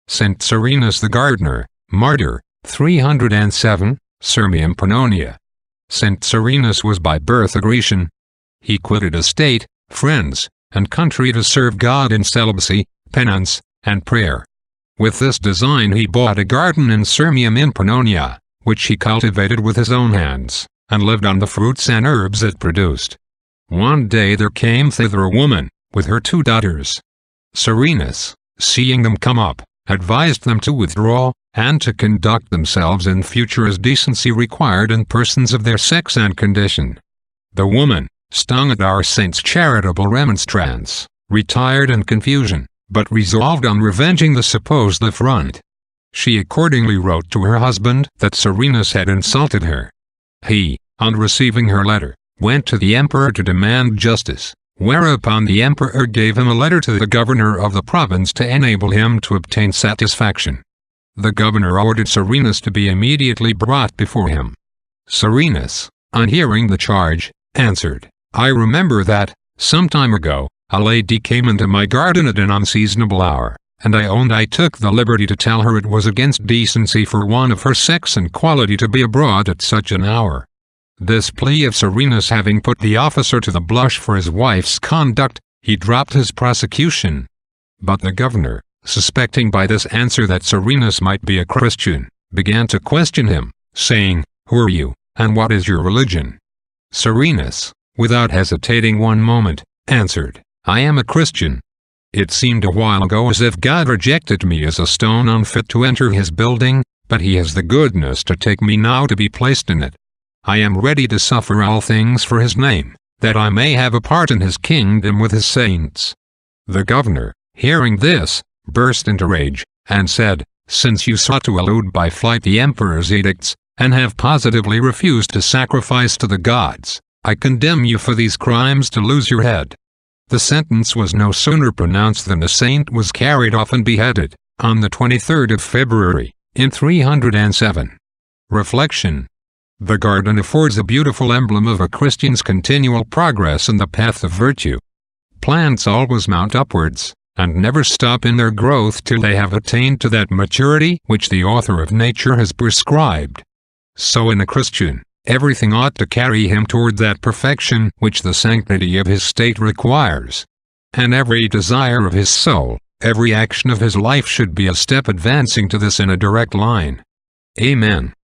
Saint Serenus the gardener, Martyr, 307, Sirmium Pannonia. Saint Serenus was by birth a Grecian. He quitted estate, friends, and country to serve God in celibacy, penance, and prayer. With this design he bought a garden in Sirmium in Pannonia, which he cultivated with his own hands, and lived on the fruits and herbs it produced. One day there came thither a woman, with her 2 daughters. Serenus, seeing them come up, advised them to withdraw, and to conduct themselves in future as decency required in persons of their sex and condition. The woman, stung at our saint's charitable remonstrance, retired in confusion, but resolved on revenging the supposed affront. She accordingly wrote to her husband that Serenus had insulted her. He, on receiving her letter, went to the emperor to demand justice, whereupon the emperor gave him a letter to the governor of the province to enable him to obtain satisfaction. The governor ordered Serenus to be immediately brought before him. Serenus, on hearing the charge, answered, "I remember that, some time ago, a lady came into my garden at an unseasonable hour, and I owned I took the liberty to tell her it was against decency for one of her sex and quality to be abroad at such an hour." This plea of Serenus having put the officer to the blush for his wife's conduct, he dropped his prosecution. But the governor, suspecting by this answer that Serenus might be a Christian, began to question him, saying, "Who are you, and what is your religion?" Serenus, without hesitating one moment, answered, "I am a Christian." It seemed a while ago as if God rejected me as a stone unfit to enter his building, but he has the goodness to take me now to be placed in it. I am ready to suffer all things for his name, that I may have a part in his kingdom with his saints. The governor, hearing this, burst into rage, and said, "Since you sought to elude by flight the emperor's edicts, and have positively refused to sacrifice to the gods, I condemn you for these crimes to lose your head." The sentence was no sooner pronounced than the saint was carried off and beheaded, on the 23rd of February, in 307. Reflection. The garden affords a beautiful emblem of a Christian's continual progress in the path of virtue. Plants always mount upwards, and never stop in their growth till they have attained to that maturity which the author of nature has prescribed. So in a Christian, everything ought to carry him toward that perfection which the sanctity of his state requires. And every desire of his soul, every action of his life should be a step advancing to this in a direct line. Amen.